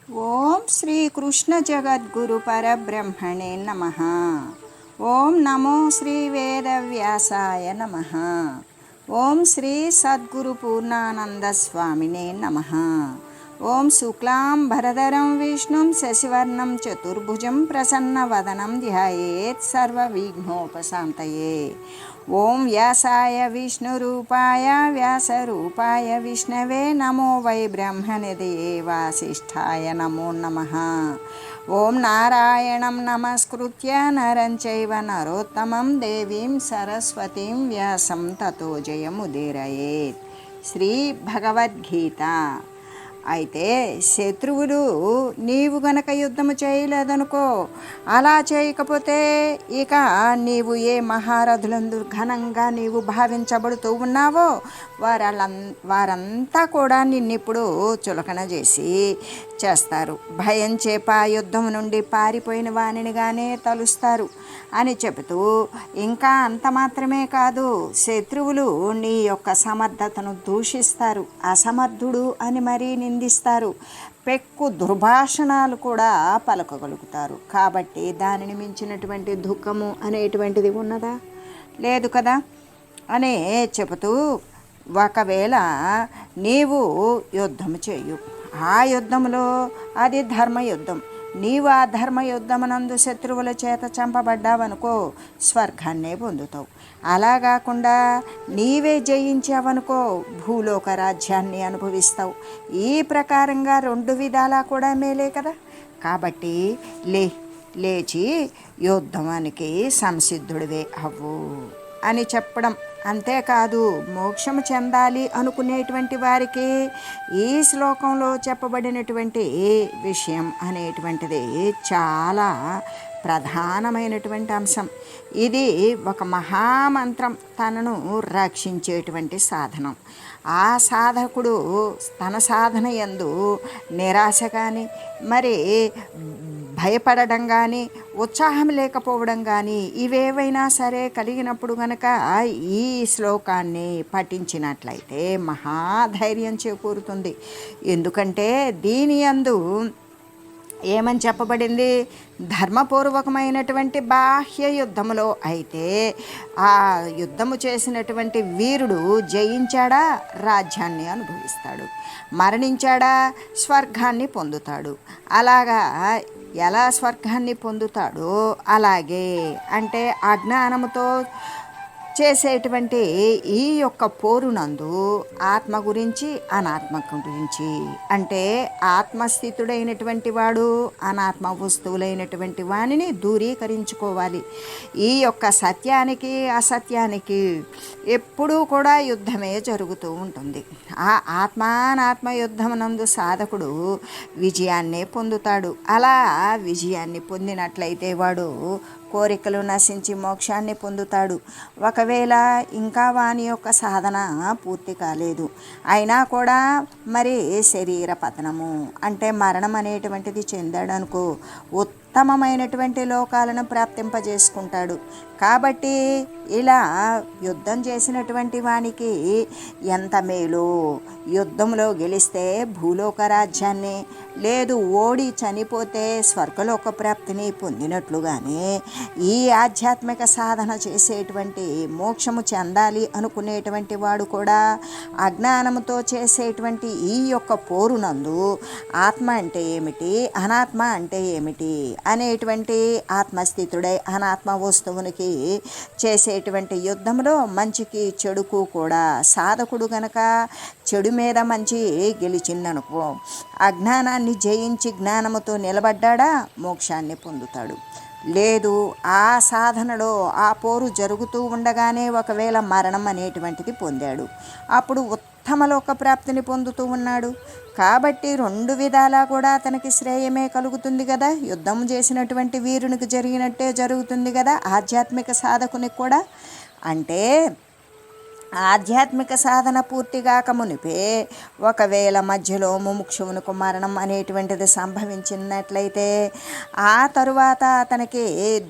ఓం శ్రీ కృష్ణ జగద్గురు పరబ్రహ్మణే నమః. ఓం నమో శ్రీ వేదవ్యాసాయ నమః. ఓం శ్రీ సద్గురు పూర్ణానంద స్వామినే నమః. ఓం శుక్లాం భరధరం విష్ణుం శశివర్ణం చతుర్భుజం ప్రసన్నవదనం ధ్యాయేత్ సర్వవిఘ్నోపశాంతయే. ఓం వ్యాసాయ విష్ణురూపాయ వ్యాసరూపాయ విష్ణవే నమో వై బ్రహ్మనిధయే వాసిష్ఠాయ నమో నమః. ఓం నారాయణం నమస్కృత్య నరం చైవ నరోత్తమం దేవీం సరస్వతీం వ్యాసం తతో జయముదీరయేత్. శ్రీ భగవద్గీత. అయితే శత్రువులు నీవు గనక యుద్ధము చేయలేదనుకో, అలా చేయకపోతే ఇక నీవు ఏ మహారథులందు ఘనంగా నీవు భావించబడుతూ ఉన్నావో వారంతా కూడా నిన్నిప్పుడు చులకన చేస్తారు. భయం చేప యుద్ధం నుండి పారిపోయిన వానినిగానే తలుస్తారు అని చెబుతూ, ఇంకా అంత మాత్రమే కాదు, శత్రువులు నీ యొక్క సమర్థతను దూషిస్తారు, అసమర్థుడు అని మరీ నిందిస్తారు, పెక్కు దుర్భాషణాలు కూడా పలకగలుగుతారు. కాబట్టి దానిని మించినటువంటి దుఃఖము అనేటువంటిది ఉన్నదా? లేదు కదా అనే చెబుతూ, ఒకవేళ నీవు యుద్ధము చేయు, ఆ యుద్ధంలో అది ధర్మయుద్ధం, నీవు ఆ ధర్మయుద్ధమునందు శత్రువుల చేత చంపబడ్డావనుకో స్వర్గాన్నే పొందుతావు. అలా కాకుండా నీవే జయించావనుకో భూలోక రాజ్యాన్ని అనుభవిస్తావు. ఈ ప్రకారంగా రెండు విధాలా కూడా మేలే కదా. కాబట్టి లేచి యుద్ధానికి సంసిద్ధుడివే అవ్వు అని చెప్పడం. అంతేకాదు, మోక్షము చెందాలి అనుకునేటువంటి వారికి ఈ శ్లోకంలో చెప్పబడినటువంటి విషయం అనేటువంటిది చాలా ప్రధానమైనటువంటి అంశం. ఇది ఒక మహామంత్రం, తనను రక్షించేటువంటి సాధనం. ఆ సాధకుడు తన సాధన యందు నిరాశ కానీ, మరి భయపడడం కానీ, ఉత్సాహం లేకపోవడం కానీ ఇవేవైనా సరే కలిగినప్పుడు గనక ఈ శ్లోకాన్ని పఠించినట్లయితే మహాధైర్యం చేకూరుతుంది. ఎందుకంటే దీని యందు ఏమని చెప్పబడింది? ధర్మపూర్వకమైనటువంటి బాహ్య యుద్ధములో అయితే ఆ యుద్ధము చేసినటువంటి వీరుడు జయించాడా రాజ్యాన్ని అనుభవిస్తాడు, మరణించాడా స్వర్గాన్ని పొందుతాడు. అలాగా ఎలా స్వర్గాన్ని పొందుతాడో అలాగే, అంటే అజ్ఞానముతో చేసేటువంటి ఈ యొక్క పోరునందు ఆత్మ గురించి అనాత్మ గురించి, అంటే ఆత్మస్థితుడైనటువంటి వాడు అనాత్మ వస్తువులైనటువంటి వానిని దూరీకరించుకోవాలి. ఈ యొక్క సత్యానికి అసత్యానికి ఎప్పుడూ కూడా యుద్ధమే జరుగుతూ ఉంటుంది. ఆ ఆత్మానాత్మ యుద్ధమునందు సాధకుడు విజయాన్నే పొందుతాడు. అలా విజయాన్ని పొందినట్లయితే వాడు కోరికలు నశించి మోక్షాన్ని పొందుతాడు. ఒకవేళ ఇంకా వాని యొక్క సాధన పూర్తి కాలేదు అయినా కూడా మరి శరీర పతనము అంటే మరణం అనేటువంటిది చెందాడనుకో ఉత్తమమైనటువంటి లోకాలను ప్రాప్తింపజేసుకుంటాడు. కాబట్టి ఇలా యుద్ధం చేసినటువంటి వానికి ఎంత మేలు. యుద్ధంలో గెలిస్తే భూలోక రాజ్యాన్ని, లేదు ఓడి చనిపోతే స్వర్గలోక ప్రాప్తిని పొందినట్లుగానే ఈ ఆధ్యాత్మిక సాధన చేసేటువంటి మోక్షము చెందాలి అనుకునేటువంటి వాడు కూడా అజ్ఞానముతో చేసేటువంటి ఈ యొక్క పోరునందు ఆత్మ అంటే ఏమిటి, అనాత్మ అంటే ఏమిటి అనేటువంటి ఆత్మస్థితుడై అనాత్మ వస్తువునికి చేసేటువంటి యుద్ధంలో మంచికి చెడుకు కూడా సాధకుడు గనక చెడు మీద మంచి గెలిచిందనుకో, అజ్ఞానాన్ని జయించి జ్ఞానముతో నిలబడ్డా మోక్షాన్ని పొందుతాడు. లేదు, ఆ సాధనలో ఆ పోరు జరుగుతూ ఉండగానే ఒకవేళ మరణం అనేటువంటిది పొందాడు, అప్పుడు ఉత్తమలోక ప్రాప్తిని పొందుతూ ఉన్నాడు. కాబట్టి రెండు విధాలా కూడా అతనికి శ్రేయమే కలుగుతుంది కదా. యుద్ధం చేసినటువంటి వీరునికి జరిగినట్టే జరుగుతుంది కదా ఆధ్యాత్మిక సాధకునికి కూడా. అంటే ఆధ్యాత్మిక సాధన పూర్తిగాక మునిపే ఒకవేళ మధ్యలో ముముక్షువునకు మరణం అనేటువంటిది సంభవించినట్లయితే ఆ తరువాత అతనికి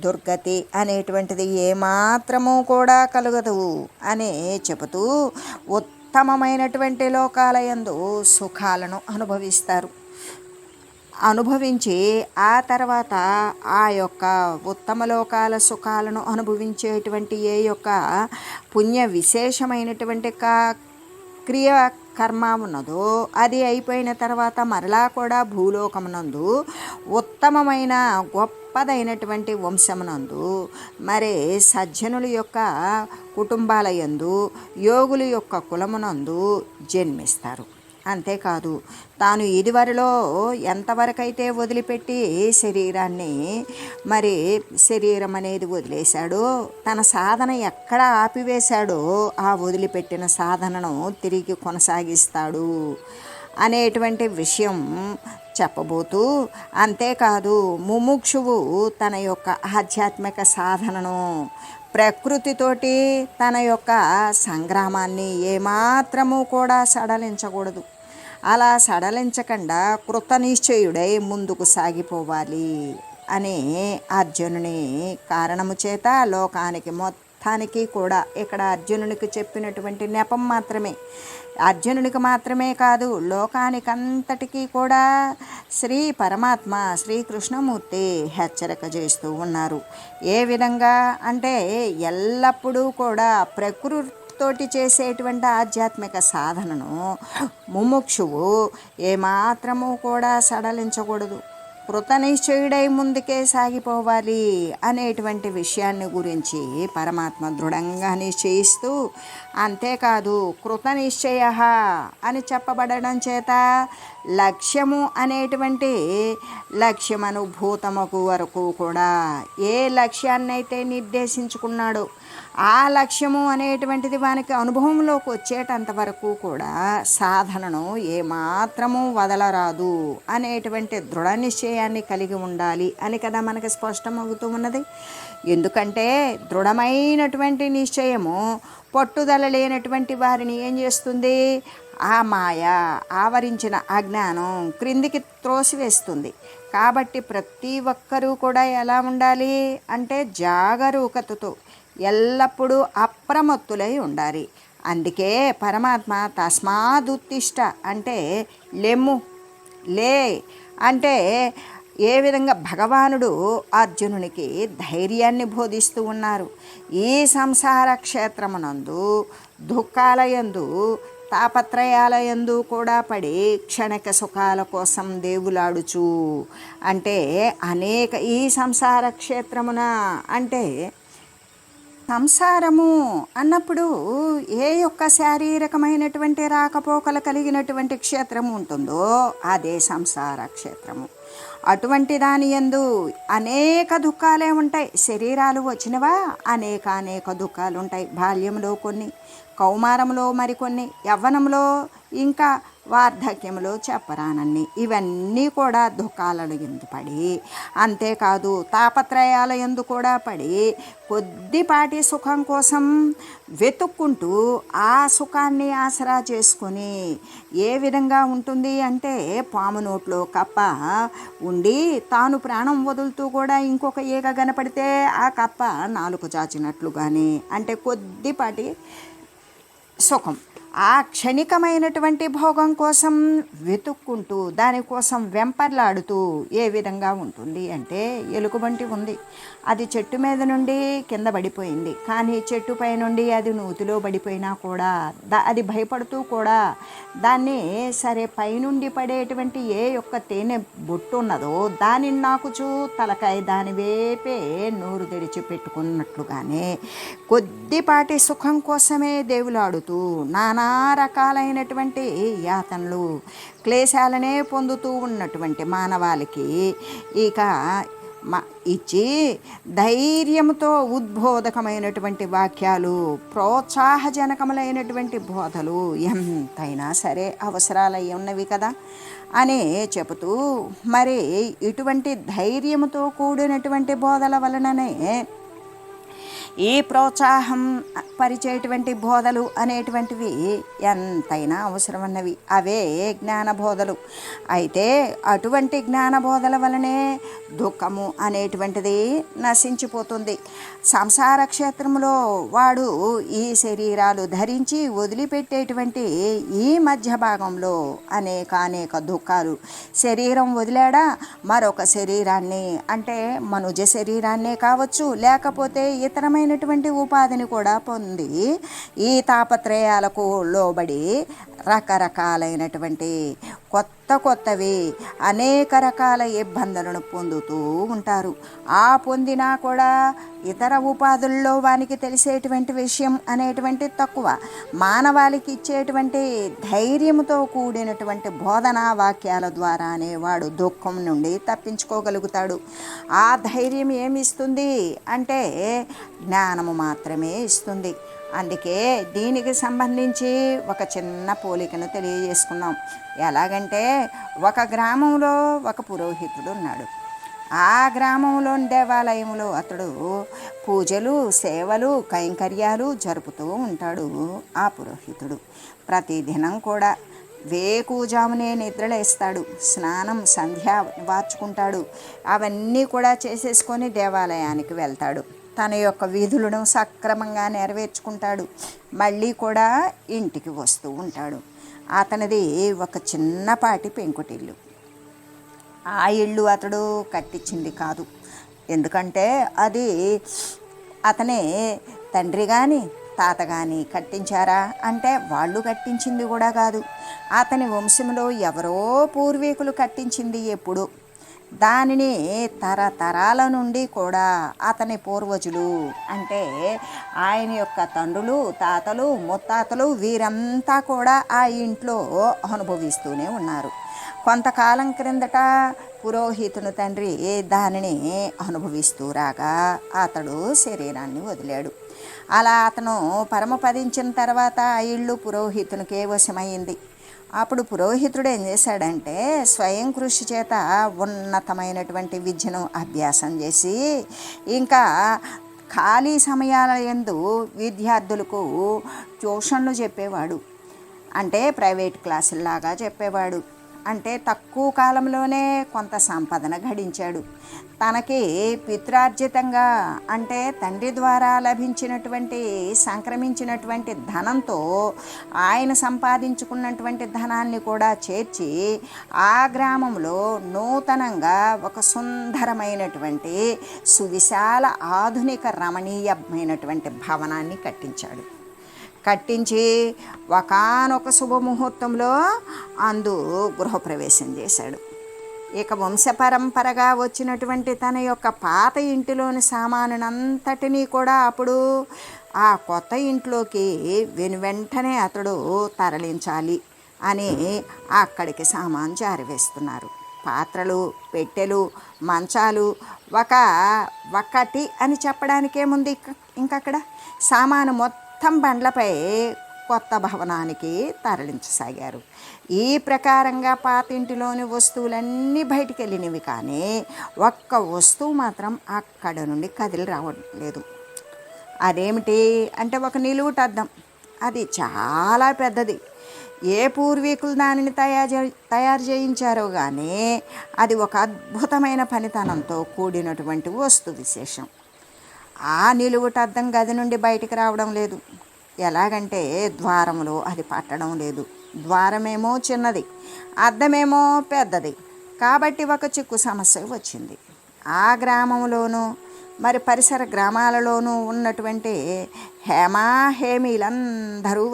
దుర్గతి అనేటువంటిది ఏమాత్రము కూడా కలుగదు అని చెబుతూ ఉత్తమమైనటువంటి లోకాలయందు సుఖాలను అనుభవిస్తారు. అనుభవించి ఆ తర్వాత ఆ యొక్క ఉత్తమలోకాల సుఖాలను అనుభవించేటువంటి ఏ యొక్క పుణ్య విశేషమైనటువంటి క్రియ కర్మ ఉన్నదో అది అయిపోయిన తర్వాత మరలా కూడా భూలోకమునందు ఉత్తమమైన గొప్పదైనటువంటి వంశమునందు మరి సజ్జనుల యొక్క కుటుంబాల యందు యోగుల యొక్క కులమునందు జన్మిస్తారు. అంతేకాదు తాను ఇదివరలో ఎంతవరకైతే వదిలిపెట్టి శరీరాన్ని మరి శరీరం అనేది వదిలేశాడో తన సాధన ఎక్కడ ఆపివేశాడో ఆ వదిలిపెట్టిన సాధనను తిరిగి కొనసాగిస్తాడు అనేటువంటి విషయం చెప్పబోతూ, అంతేకాదు ముముక్షువు తన యొక్క ఆధ్యాత్మిక సాధనను ప్రకృతితోటి తన యొక్క సంగ్రామాన్ని ఏమాత్రము కూడా సడలించకూడదు. అలా సడలించకుండా కృతనిశ్చయుడై ముందుకు సాగిపోవాలి అనే అర్జునుని కారణము చేత లోకానికి మొత్తానికి కూడా ఇక్కడ అర్జునునికి చెప్పినటువంటి నెపం మాత్రమే, అర్జునునికి మాత్రమే కాదు లోకానికంతటికీ కూడా శ్రీ పరమాత్మ శ్రీకృష్ణమూర్తి హెచ్చరిక చేస్తూ ఉన్నారు. ఏ విధంగా అంటే ఎల్లప్పుడూ కూడా ప్రకృతితోటి చేసేటువంటి ఆధ్యాత్మిక సాధనను ముముక్షువు ఏమాత్రము కూడా సడలించకూడదు, కృతనిశ్చయుడై ముందుకే సాగిపోవాలి అనేటువంటి విషయాన్ని గురించి పరమాత్మ దృఢంగా నిశ్చయిస్తూ, అంతేకాదు కృతనిశ్చయ అని చెప్పబడడం చేత లక్ష్యము అనేటువంటి లక్ష్యమనుభూతముకు వరకు కూడా ఏ లక్ష్యాన్నైతే నిర్దేశించుకున్నాడో ఆ లక్ష్యము అనేటువంటిది వానికి అనుభవంలోకి వచ్చేటంత వరకు కూడా సాధనను ఏమాత్రము వదలరాదు అనేటువంటి దృఢ నిశ్చయాన్ని కలిగి ఉండాలి అని కదా మనకి స్పష్టమవుతూ ఉన్నది. ఎందుకంటే దృఢమైనటువంటి నిశ్చయము పట్టుదల లేనటువంటి వారిని ఏం చేస్తుంది, ఆ మాయ ఆవరించిన అజ్ఞానం క్రిందికి త్రోసివేస్తుంది. కాబట్టి ప్రతి ఒక్కరూ కూడా ఎలా ఉండాలి అంటే జాగరూకతతో ఎల్లప్పుడూ అప్రమత్తులై ఉండాలి. అందుకే పరమాత్మ తస్మాదుత్తిష్ట అంటే లెమ్ము లే అంటే ఏ విధంగా భగవానుడు అర్జునునికి ధైర్యాన్ని బోధిస్తూ ఉన్నారు. ఈ సంసార క్షేత్రమునందు దుఃఖాలయందు తాపత్రయాలయందు కూడా పడి క్షణిక సుఖాల కోసం దేవులాడుచు అంటే అనేక ఈ సంసార క్షేత్రమున అంటే సంసారము అన్నప్పుడు ఏ యొక్క శారీరకమైనటువంటి రాకపోకలు కలిగినటువంటి క్షేత్రము ఉంటుందో అదే సంసార క్షేత్రము. అటువంటి దాని యందు అనేక దుఃఖాలే ఉంటాయి. శరీరాలు వచ్చినవా అనేక దుఃఖాలు ఉంటాయి. బాల్యంలో కొన్ని, కౌమారంలో మరికొన్ని, యవ్వనంలో ఇంకా వార్ధక్యంలో చెప్పరానన్ని, ఇవన్నీ కూడా దుఃఖాలను ఎందు పడి, అంతేకాదు తాపత్రయాల ఎందు కూడా పడి కొద్దిపాటి సుఖం కోసం వెతుక్కుంటూ ఆ సుఖాన్ని ఆసరా చేసుకొని ఏ విధంగా ఉంటుంది అంటే పాము నోట్లో కప్ప ఉండి తాను ప్రాణం వదులుతూ కూడా ఇంకొక ఈగ కనపడితే ఆ కప్ప నాలుక చాచినట్లుగానే అంటే కొద్దిపాటి సుఖం ఆ క్షణికమైనటువంటి భోగం కోసం వెతుక్కుంటూ దానికోసం వెంపర్లాడుతూ ఏ విధంగా ఉంటుంది అంటే ఎలుగుబంటి ఉంది, అది చెట్టు మీద నుండి కింద పడిపోయింది. కానీ చెట్టుపై నుండి అది నూతిలో పడిపోయినా కూడా అది భయపడుతూ కూడా దాన్ని సరే పైనుండి పడేటువంటి ఏ యొక్క తేనె బొట్టు ఉన్నదో దానిని నాకుచూ తలకాయ దాని వేపే నోరు తెరిచి పెట్టుకున్నట్లుగానే కొద్దిపాటి సుఖం కోసమే దేవులాడుతూ నానా రకాలైనటువంటి యాతనలు క్లేశాలనే పొందుతూ ఉన్నటువంటి మానవాళికి ఇక ఇచ్చి ధైర్యంతో ఉద్బోధకమైనటువంటి వాక్యాలు ప్రోత్సాహజనకములైనటువంటి బోధలు ఎంతైనా సరే అవసరాలై ఉన్నవి కదా అని చెబుతూ, మరి ఇటువంటి ధైర్యంతో కూడినటువంటి బోధల వలననే ఈ ప్రోత్సాహం పరిచేటువంటి బోధలు అనేటువంటివి ఎంతైనా అవసరమన్నవి. అవే జ్ఞాన బోధలు. అయితే అటువంటి జ్ఞాన బోధల వలనే దుఃఖము అనేటువంటిది నశించిపోతుంది. సంసార క్షేత్రంలో వాడు ఈ శరీరాలు ధరించి వదిలిపెట్టేటువంటి ఈ మధ్య భాగంలో అనేక దుఃఖాలు. శరీరం వదిలాడా మరొక శరీరాన్ని, అంటే మనుజ శరీరాన్నే కావచ్చు, లేకపోతే ఇతరమైనటువంటి ఉపాధిని కూడా పొంది ఈ తాపత్రయాలకు లోబడి రకరకాలైనటువంటి కొత్తవి అనేక రకాల ఇబ్బందులను పొందుతూ ఉంటారు. ఆ పొందినా కూడా ఇతర ఉపాధుల్లో వానికి తెలిసేటువంటి విషయం అనేటువంటి తక్కువ. మానవాళికి ఇచ్చేటువంటి ధైర్యంతో కూడినటువంటి బోధనా వాక్యాల ద్వారానే వాడు దుఃఖం నుండి తప్పించుకోగలుగుతాడు. ఆ ధైర్యం ఏమిస్తుంది అంటే జ్ఞానము మాత్రమే ఇస్తుంది. అందుకే దీనికి సంబంధించి ఒక చిన్న పోలికను తెలియజేసుకున్నాం. ఎలాగంటే ఒక గ్రామంలో ఒక పురోహితుడు ఉన్నాడు. ఆ గ్రామంలోని దేవాలయంలో అతడు పూజలు, సేవలు, కైంకర్యాలు జరుపుతూ ఉంటాడు. ఆ పురోహితుడు ప్రతిదినం కూడా వేకువజామునే నిద్రలేస్తాడు, స్నానం సంధ్య వార్చుకుంటాడు, అవన్నీ కూడా చేసేసుకొని దేవాలయానికి వెళ్తాడు. తన యొక్క విధులను సక్రమంగా నెరవేర్చుకుంటాడు. మళ్ళీ కూడా ఇంటికి వస్తూ ఉంటాడు. అతనిది ఒక చిన్నపాటి పెంకుటిల్లు. ఆ ఇల్లు అతడు కట్టించింది కాదు. ఎందుకంటే అది అతనే తండ్రి కానీ తాత కానీ కట్టించారా అంటే వాళ్ళు కట్టించింది కూడా కాదు. అతని వంశంలో ఎవరో పూర్వీకులు కట్టించింది ఎప్పుడు. దానిని తరతరాల నుండి కూడా అతని పూర్వజులు, అంటే ఆయన యొక్క తండ్రులు, తాతలు, ముత్తాతలు వీరంతా కూడా ఆ ఇంట్లో అనుభవిస్తూనే ఉన్నారు. కొంతకాలం క్రిందట పురోహితుని తండ్రి దానిని అనుభవిస్తూ రాగా అతడు శరీరాన్ని వదిలాడు. అలా అతను పరమపదించిన తర్వాత ఆ ఇల్లు పురోహితునికే వశమైంది. అప్పుడు పురోహితుడు ఏం చేశాడంటే స్వయం కృషి చేత ఉన్నతమైనటువంటి విద్యను అభ్యాసం చేసి ఇంకా ఖాళీ సమయాల యందు విద్యార్థులకు ట్యూషన్లు చెప్పేవాడు. అంటే ప్రైవేట్ క్లాసుల్లాగా చెప్పేవాడు. అంటే తక్కువ కాలంలోనే కొంత సంపదన గడించాడు. తనకి పిత్రార్జితంగా, అంటే తండ్రి ద్వారా లభించినటువంటి సంక్రమించినటువంటి ధనంతో ఆయన సంపాదించుకున్నటువంటి ధనాన్ని కూడా చేర్చి ఆ గ్రామంలో నూతనంగా ఒక సుందరమైనటువంటి సువిశాల ఆధునిక రమణీయమైనటువంటి భవనాన్ని కట్టించి ఒకానొక శుభముహూర్తంలో అందు గృహప్రవేశం చేశాడు. ఇక వంశపరంపరగా వచ్చినటువంటి తన యొక్క పాత ఇంటిలోని సామానునంతటినీ కూడా అప్పుడు ఆ కొత్త ఇంట్లోకి వెంటనే అతడు తరలించాలి అని అక్కడికి సామాను జారివేస్తున్నారు. పాత్రలు, పెట్టెలు, మంచాలు ఒకటి అని చెప్పడానికేముంది, ఇంకక్కడ సామాను మొత్తం బండ్లపై కొత్త భవనానికి తరలించసాగారు. ఈ ప్రకారంగా పాతింటిలోని వస్తువులన్నీ బయటికి వెళ్ళినవి, కానీ ఒక్క వస్తువు మాత్రం అక్కడ నుండి కదిలి రావడం లేదు. అదేమిటి అంటే ఒక నిలువుటద్దం. అది చాలా పెద్దది. ఏ పూర్వీకులు దానిని తయారు చేయించారో కానీ అది ఒక అద్భుతమైన పనితనంతో కూడినటువంటి వస్తు విశేషం. ఆ నిలువుటద్దం గది నుండి బయటికి రావడం లేదు. ఎలాగంటే ద్వారములో అది పట్టడం లేదు. ద్వారమేమో చిన్నది, అద్దమేమో పెద్దది. కాబట్టి ఒక చిక్కు సమస్య వచ్చింది. ఆ గ్రామంలోనూ మరి పరిసర గ్రామాలలోనూ ఉన్నటువంటి హేమీలందరూ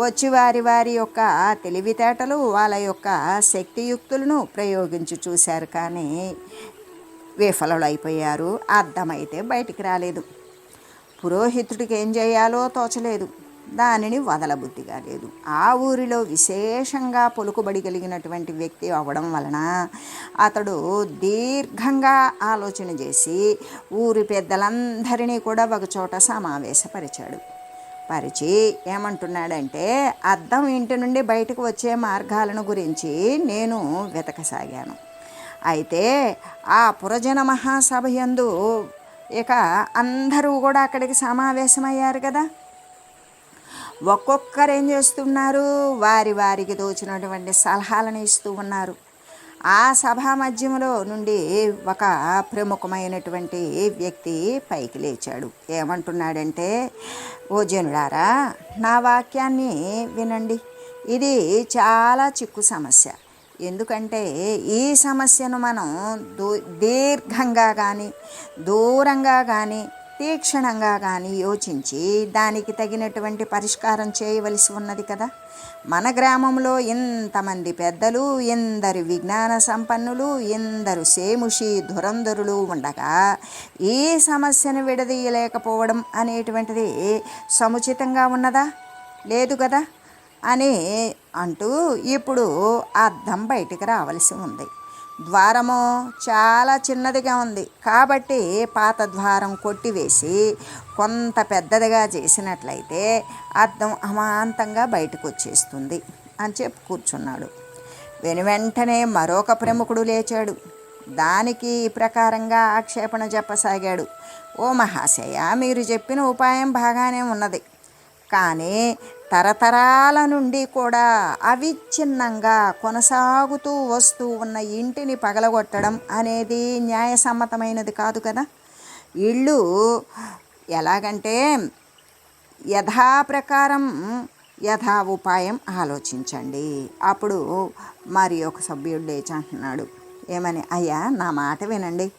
వచ్చి వారి యొక్క తెలివితేటలు, వాళ్ళ యొక్క శక్తియుక్తులను ప్రయోగించి చూశారు, కానీ విఫలులైపోయారు. అద్దమైతే బయటికి రాలేదు. పురోహితుడికి ఏం చేయాలో తోచలేదు. దానిని వదలబుద్ధిగా లేదు. ఆ ఊరిలో విశేషంగా పలుకుబడి కలిగినటువంటి వ్యక్తి అవ్వడం వలన అతడు దీర్ఘంగా ఆలోచన చేసి ఊరి పెద్దలందరినీ కూడా ఒకచోట పరిచి ఏమంటున్నాడంటే, అద్దం ఇంటి నుండి బయటకు వచ్చే మార్గాలను గురించి నేను వెతకసాగాను. అయితే ఆ పురజన మహాసభ యందు ఇక అందరూ కూడా అక్కడికి సమావేశమయ్యారు కదా. ఒక్కొక్కరు ఏం చేస్తున్నారు, వారి వారికి తోచినటువంటి సలహాలను ఇస్తూ ఉన్నారు. ఆ సభా మధ్యంలో నుండి ఒక ప్రముఖమైనటువంటి వ్యక్తి పైకి లేచాడు. ఏమంటున్నాడంటే, ఓ జనులారా, నా వాక్యాన్ని వినండి. ఇది చాలా చిక్కు సమస్య. ఎందుకంటే ఈ సమస్యను మనం దీర్ఘంగా కానీ దూరంగా కానీ తీక్షణంగా కానీ యోచించి దానికి తగినటువంటి పరిష్కారం చేయవలసి ఉన్నది కదా. మన గ్రామంలో ఇంతమంది పెద్దలు, ఎందరు విజ్ఞాన సంపన్నులు, ఎందరు సేముషి ధురంధరులు ఉండగా ఈ సమస్యను విడదీయలేకపోవడం అనేటువంటిది సముచితంగా ఉన్నదా? లేదు కదా అని అంటూ ఇప్పుడు అద్దం బయటికి రావలసి ఉంది. ద్వారము చాలా చిన్నదిగా ఉంది కాబట్టి పాత ద్వారం కొట్టివేసి కొంత పెద్దదిగా చేసినట్లయితే అద్దం అమాంతంగా బయటకు వచ్చేస్తుంది అని చెప్పి కూర్చున్నాడు. వెనువెంటనే మరొక ప్రముఖుడు లేచాడు. దానికి ప్రకారంగా ఆక్షేపణ చెప్పసాగాడు. ఓ మహాశయ, మీరు చెప్పిన ఉపాయం బాగానే ఉన్నది, కానీ తరతరాల నుండి కూడా అవిచ్ఛిన్నంగా కొనసాగుతూ వస్తూ ఉన్న ఇంటిని పగలగొట్టడం అనేది న్యాయసమ్మతమైనది కాదు కదా. ఇళ్ళు ఎలాగంటే యథాప్రకారం యథా ఉపాయం ఆలోచించండి. అప్పుడు మరి ఒక సభ్యుడు లేచి అంటున్నాడు, ఏమని, అయ్యా నా మాట వినండి.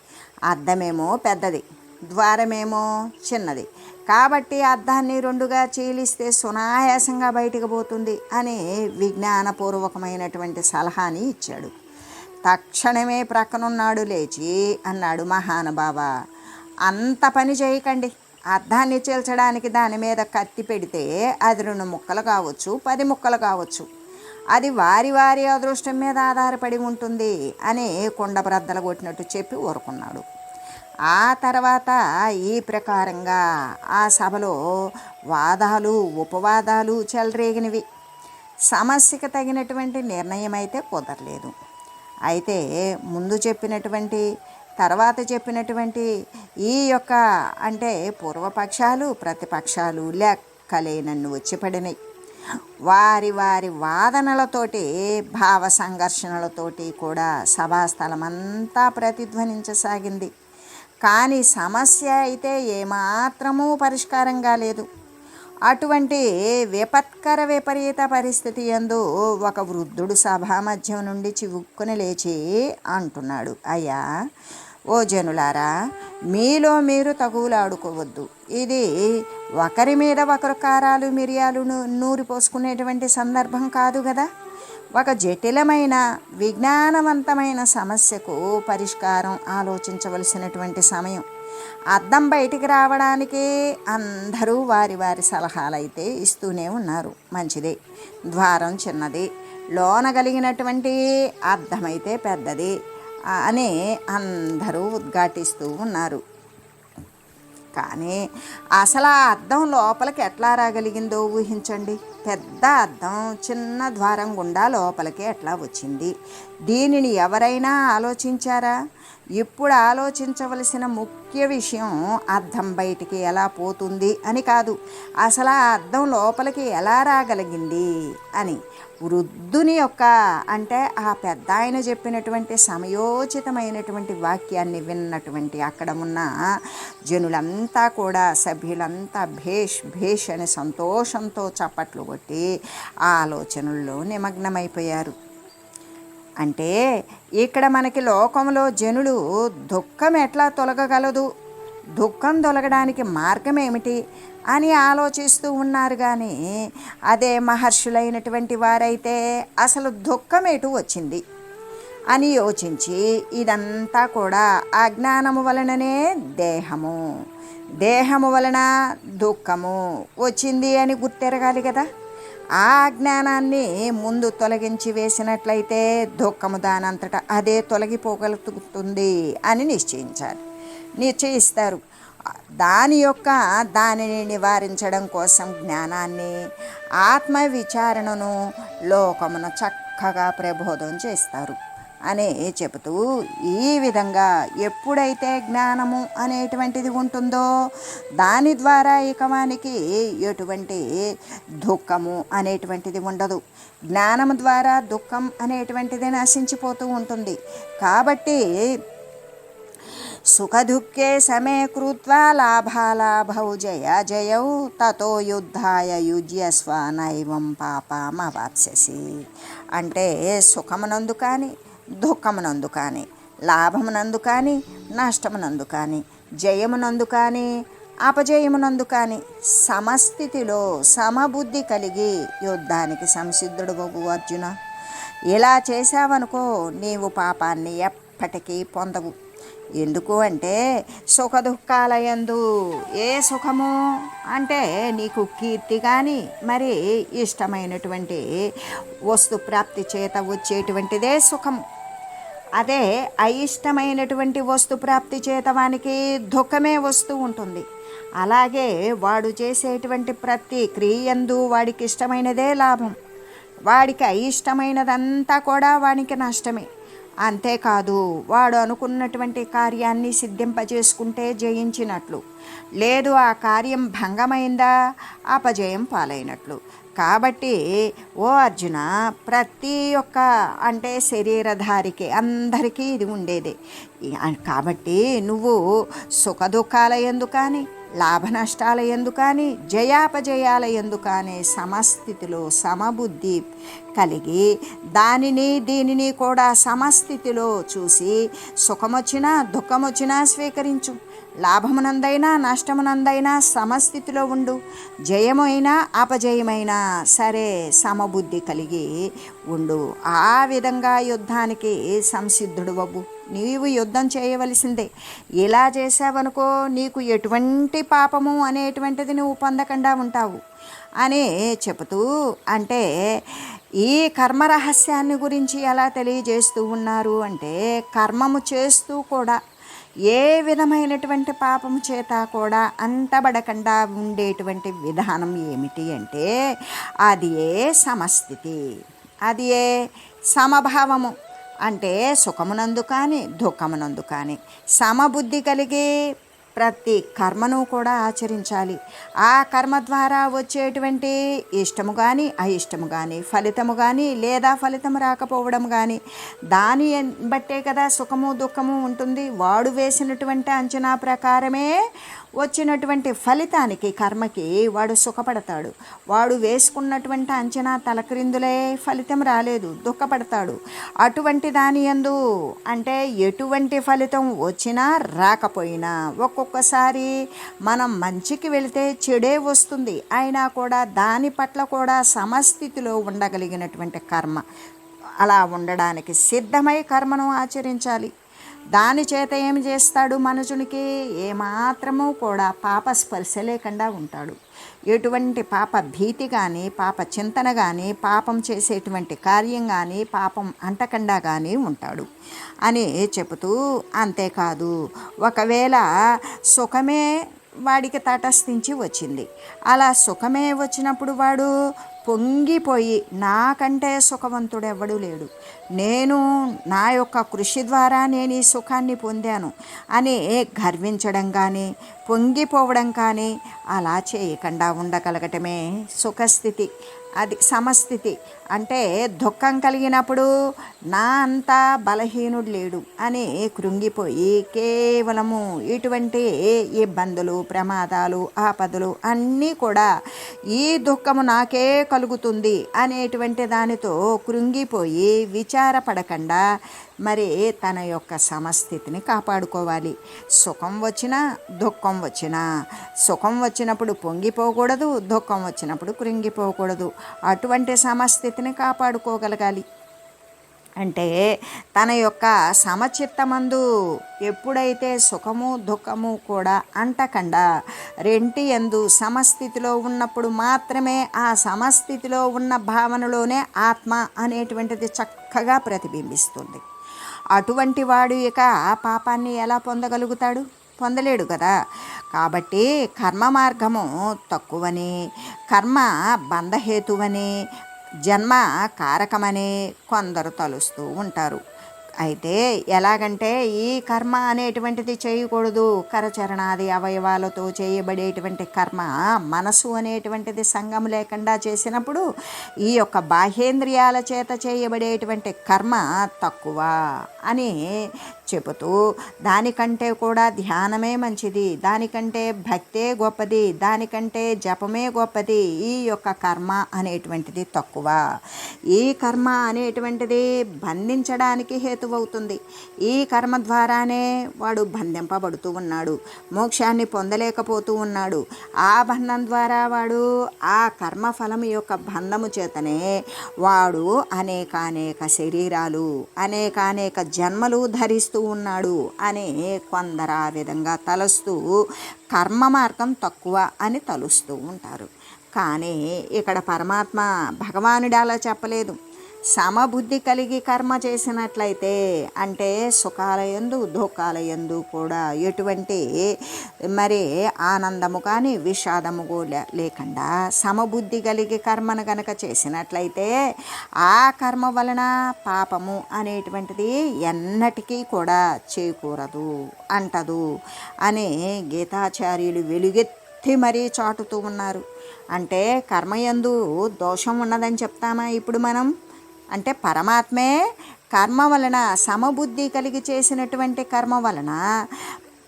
అద్దమేమో పెద్దది, ద్వారమేమో చిన్నది, కాబట్టి అద్దాన్ని రెండుగా చీలిస్తే సునాయాసంగా బయటికి పోతుంది అని విజ్ఞానపూర్వకమైనటువంటి సలహాని ఇచ్చాడు. తక్షణమే ప్రక్కనున్నాడు లేచి అన్నాడు, మహానుభావ, అంత పని చేయకండి. అద్దాన్ని చీల్చడానికి దాని మీద కత్తి పెడితే అది 2 ముక్కలు కావచ్చు, 10 ముక్కలు కావచ్చు. అది వారి వారి అదృష్టం మీద ఆధారపడి ఉంటుంది అని కుండ బ్రద్దలు కొట్టినట్టు చెప్పి ఊరుకున్నాడు. ఆ తర్వాత ఈ ప్రకారంగా ఆ సభలో వాదాలు ఉపవాదాలు చెలరేగినవి. సమస్యకు తగినటువంటి నిర్ణయం అయితే కుదరలేదు. అయితే ముందు చెప్పినటువంటి తర్వాత చెప్పినటువంటి ఈ యొక్క అంటే పూర్వపక్షాలు ప్రతిపక్షాలు లెక్కలేనన్ను వచ్చిపడినాయి. వారి వారి వాదనలతోటి భావ సంఘర్షణలతోటి కూడా సభాస్థలమంతా ప్రతిధ్వనించసాగింది. కానీ సమస్య అయితే ఏమాత్రమూ పరిష్కారంగా లేదు. అటువంటి విపత్కర విపరీత పరిస్థితి యందు ఒక వృద్ధుడు సభా మధ్యం నుండి చివుక్కుని లేచి అంటున్నాడు, అయ్యా ఓ జనులారా, మీలో మీరు తగువులాడుకోవద్దు. ఇది ఒకరి మీద ఒకరు కారాలు మిరియాలు నూరిపోసుకునేటువంటి సందర్భం కాదు కదా. ఒక జటిలమైన విజ్ఞానవంతమైన సమస్యకు పరిష్కారం ఆలోచించవలసినటువంటి సమయం. అద్దం బయటికి రావడానికి అందరూ వారి వారి సలహాలైతే ఇస్తూనే ఉన్నారు. మంచిదే, ద్వారం చిన్నది, లోన కలిగినటువంటి అద్దమైతే పెద్దది అని అందరూ ఉద్ఘాటిస్తూ ఉన్నారు. కానీ అసలు ఆ అద్దం లోపలికి ఎట్లా రాగలిగిందో ఊహించండి. పెద్ద అద్దం చిన్న ద్వారం గుండా లోపలికి ఎట్లా వచ్చింది? దీనిని ఎవరైనా ఆలోచించారా? ఇప్పుడు ఆలోచించవలసిన ముఖ్య విషయం అద్దం బయటికి ఎలా పోతుంది అని కాదు, అసలు ఆ అద్దం లోపలికి ఎలా రాగలిగింది అని. వృద్ధుని యొక్క అంటే ఆ పెద్ద ఆయన చెప్పినటువంటి సమయోచితమైనటువంటి వాక్యాన్ని విన్నటువంటి అక్కడ ఉన్న జనులంతా కూడా సభ్యులంతా భేష్ భేష్ అని సంతోషంతో చప్పట్లు కొట్టి ఆలోచనల్లో నిమగ్నమైపోయారు. అంటే ఇక్కడ మనకి లోకంలో జనులు దుఃఖం ఎట్లా తొలగగలదు, దుఃఖం తొలగడానికి మార్గం ఏమిటి అని ఆలోచిస్తూ ఉన్నారు. కానీ అదే మహర్షులైనటువంటి వారైతే అసలు దుఃఖం ఎటు వచ్చింది అని యోచించి ఇదంతా కూడా అజ్ఞానము వలననే దేహము వలన దుఃఖము వచ్చింది అని గుర్తెరగాలి కదా. ఆ అజ్ఞానాన్ని ముందు తొలగించి వేసినట్లయితే దుఃఖము దానంతటా అదే తొలగిపోగలుగుతుంది అని నిశ్చయిస్తారు. దానిని నివారించడం కోసం జ్ఞానాన్ని ఆత్మ విచారణను లోకమును చక్కగా ప్రబోధం చేస్తారు. అని చెబుతూ ఈ విధంగా ఎప్పుడైతే జ్ఞానము అనేటువంటిది ఉంటుందో దాని ద్వారా ఇక వానికి ఎటువంటి దుఃఖము అనేటువంటిది ఉండదు. జ్ఞానము ద్వారా దుఃఖం అనేటువంటిది నశించిపోతూ ఉంటుంది. కాబట్టి సుఖదుఃఖే సమే కృత్వా లాభాలాభౌ జయజయౌ తతో యుద్ధాయ యుజ్యస్వ నైవం పాపమవాప్స్యసి. అంటే సుఖమునందు కానీ దుఃఖమునందు కానీ లాభమునందు కానీ నష్టమునందు కానీ జయమునందు కానీ అపజయమునందు కానీ సమస్థితిలో సమబుద్ధి కలిగి యుద్ధానికి సంసిద్ధుడు బొగు అర్జున. ఇలా చేశావనుకో నీవు పాపాన్ని ఎప్పటికీ పొందవు. ఎందుకు అంటే సుఖదుఖాలయందు ఏ సుఖము అంటే నీకు కీర్తి కానీ మరి ఇష్టమైనటువంటి వస్తు ప్రాప్తి చేత వచ్చేటువంటిదే సుఖము. అదే అయిష్టమైనటువంటి వస్తు ప్రాప్తి చేత వానికి దుఃఖమే వస్తూ ఉంటుంది. అలాగే వాడు చేసేటువంటి ప్రతి క్రియయందు వాడికి ఇష్టమైనదే లాభం, వాడికి అయిష్టమైనదంతా కూడా వానికి నష్టమే. అంతేకాదు వాడు అనుకున్నటువంటి కార్యాన్ని సిద్ధింపజేసుకుంటే జయించినట్లు, లేదు ఆ కార్యం భంగమైందా అపజయం పాలైనట్లు. కాబట్టి ఓ అర్జున, ప్రతి ఒక్క అంటే శరీరధారికి అందరికీ ఇది ఉండేదే. కాబట్టి నువ్వు సుఖదుఖాల యందు కానీ లాభ నష్టాల యందు కానీ జయాపజయాల యందు కానీ సమస్థితిలో సమబుద్ధి కలిగి దీనిని కూడా సమస్థితిలో చూసి సుఖమొచ్చినా దుఃఖమొచ్చినా స్వీకరించు. లాభమునందైనా నష్టమునందైనా సమస్థితిలో ఉండు. జయమైనా అపజయమైనా సరే సమబుద్ధి కలిగి ఉండు. ఆ విధంగా యుద్ధానికి సంసిద్ధుడు అవ్వు. నీవు యుద్ధం చేయవలసిందే. ఇలా చేసావనుకో నీకు ఎటువంటి పాపము అనేటువంటిది నువ్వు పొందకుండా ఉంటావు అని చెబుతూ, అంటే ఈ కర్మ రహస్యాన్ని గురించి ఎలా తెలియజేస్తూ ఉన్నారు అంటే, కర్మము చేస్తూ కూడా ఏ విధమైనటువంటి పాపము చేత కూడా అంటబడకుండా ఉండేటువంటి విధానం ఏమిటి అంటే అది ఏ సమస్థితి, అది ఏ సమభావము. అంటే సుఖమునందు కానీ దుఃఖమునందు కానీ సమబుద్ధి కలిగి ప్రతి కర్మను కూడా ఆచరించాలి. ఆ కర్మ ద్వారా వచ్చేటువంటి ఇష్టము కానీ అయిష్టము కానీ ఫలితము కానీ లేదా ఫలితం రాకపోవడం కానీ దాని బట్టే కదా సుఖము దుఃఖము ఉంటుంది. వాడు వేసినటువంటి అంచనా ప్రకారమే వచ్చినటువంటి ఫలితానికి కర్మకి వాడు సుఖపడతాడు. వాడు వేసుకున్నటువంటి అంచనా తలక్రిందులే ఫలితం రాలేదు, దుఃఖపడతాడు. అటువంటి దాని యందు అంటే ఎటువంటి ఫలితం వచ్చినా రాకపోయినా ఒక్కొక్కసారి మనం మంచికి వెళితే చెడే వస్తుంది. అయినా కూడా దాని పట్ల కూడా సమస్థితిలో ఉండగలిగినటువంటి కర్మ, అలా ఉండడానికి సిద్ధమై కర్మను ఆచరించాలి. దాని చేత ఏమి చేస్తాడు, మనుషునికి ఏమాత్రము కూడా పాప స్పర్శ లేకుండా ఉంటాడు. ఎటువంటి పాప భీతి కానీ పాప చింతన కానీ పాపం చేసేటువంటి కార్యం కానీ పాపం అంటకుండా కానీ ఉంటాడు అని చెబుతూ, అంతేకాదు ఒకవేళ సుఖమే వాడికి తటస్థించి వచ్చింది, అలా సుఖమే వచ్చినప్పుడు వాడు పొంగిపోయి నాకంటే సుఖవంతుడెవ్వడూ లేడు, నేను నా యొక్క కృషి ద్వారా నేను ఈ సుఖాన్ని పొందాను అని గర్వించడం కానీ పొంగిపోవడం కానీ అలా చేయకుండా ఉండగలగటమే సుఖస్థితి. అది సమస్థితి. అంటే దుఃఖం కలిగినప్పుడు నా అంత బలహీనుడు లేడు అని కృంగిపోయి కేవలము ఇటువంటి ఇబ్బందులు ప్రమాదాలు ఆపదలు అన్నీ కూడా ఈ దుఃఖము నాకే కలుగుతుంది అనేటువంటి దానితో కృంగిపోయి విచారపడకుండా మరి తన యొక్క సమస్థితిని కాపాడుకోవాలి. సుఖం వచ్చినా దుఃఖం వచ్చినా, సుఖం వచ్చినప్పుడు పొంగిపోకూడదు, దుఃఖం వచ్చినప్పుడు కృంగిపోకూడదు. అటువంటి సమస్థితిని కాపాడుకోగలగాలి. అంటే తన యొక్క సమచిత్తమందు ఎప్పుడైతే సుఖము దుఃఖము కూడా అంటకుండా రెంటి యందు సమస్థితిలో ఉన్నప్పుడు మాత్రమే ఆ సమస్థితిలో ఉన్న భావనలోనే ఆత్మ అనేటువంటిది చక్కగా ప్రతిబింబిస్తుంది. అటువంటి వాడు ఇక పాపాన్ని ఎలా పొందగలుగుతాడు? పొందలేడు కదా. కాబట్టి కర్మ మార్గము తక్కువని, కర్మ బంధహేతువని, జన్మ కారకమని కొందరు తలుస్తూ ఉంటారు. అయితే ఎలాగంటే ఈ కర్మ అనేటువంటిది చేయకూడదు. కరచరణాది అవయవాలతో చేయబడేటువంటి కర్మ మనసు అనేటువంటిది సంగం లేకుండా చేసినప్పుడు ఈ యొక్క బాహ్యేంద్రియాల చేత చేయబడేటువంటి కర్మ తక్కువ అని చెబుతూ, దానికంటే కూడా ధ్యానమే మంచిది, దానికంటే భక్తే గొప్పది, దానికంటే జపమే గొప్పది, ఈ యొక్క కర్మ అనేటువంటిది తక్కువ. ఈ కర్మ అనేటువంటిది బంధించడానికి హేతువవుతుంది. ఈ కర్మ ద్వారానే వాడు బంధింపబడుతూ ఉన్నాడు, మోక్షాన్ని పొందలేకపోతూ ఉన్నాడు. ఆ బంధం ద్వారా వాడు ఆ కర్మఫలం యొక్క బంధము చేతనే వాడు అనేక శరీరాలు అనేక జన్మలు ధరిస్తూ ఉన్నాడు అని కొందరు ఆ విధంగా తలుస్తూ కర్మ మార్గం తక్కువ అని తలుస్తూ ఉంటారు. కానీ ఇక్కడ పరమాత్మ భగవానుడు అలా చెప్పలేదు. సమబుద్ధి కలిగి కర్మ చేసినట్లయితే, అంటే సుఖాలయందు దుఃఖాలయందు కూడా ఎటువంటి మరి ఆనందము కానీ విషాదము కూడా లేకుండా సమబుద్ధి కలిగి కర్మను కనుక చేసినట్లయితే ఆ కర్మ వలన పాపము అనేటువంటిది ఎన్నటికీ కూడా చేకూరదు, అంటదు అని గీతాచార్యులు వెలుగెత్తి మరీ చాటుతూ ఉన్నారు. అంటే కర్మయందు దోషం ఉన్నదని చెప్తామా ఇప్పుడు మనం? అంటే పరమాత్మే కర్మ వలన సమబుద్ధి కలిగి చేసినటువంటి కర్మ వలన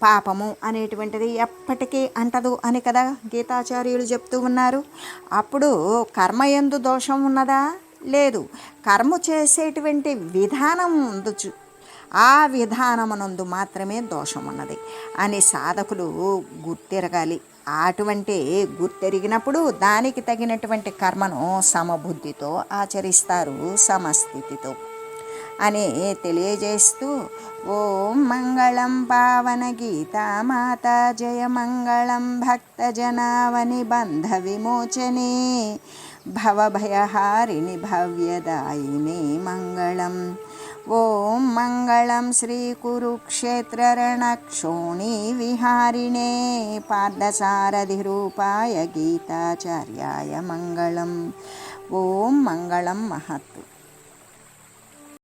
పాపము అనేటువంటిది ఎప్పటికీ అంటదు అని కదా గీతాచార్యులు చెప్తూ ఉన్నారు. అప్పుడు కర్మయందు దోషం ఉన్నదా? లేదు. కర్మ చేసేటువంటి విధానం ఉండొచ్చు, ఆ విధానమునందు మాత్రమే దోషం ఉన్నది అని సాధకులు గుర్తిరగాలి. అటువంటి గుర్తెరిగినప్పుడు దానికి తగినటువంటి కర్మను సమబుద్ధితో ఆచరిస్తారు, సమస్థితితో అని తెలియజేస్తూ, ఓం మంగళం పావన గీతామాత, జయ మంగళం భక్తజనావని బంధ విమోచనే, భవభయహారిణి భవ్యదాయిని మంగళం. ఓం మంగళం శ్రీ కురుక్షేత్ర రణక్షోణి విహారిణే, పార్థసారథి రూపాయ గీతాచార్యాయ మంగళం. ఓం మంగళం మహత్.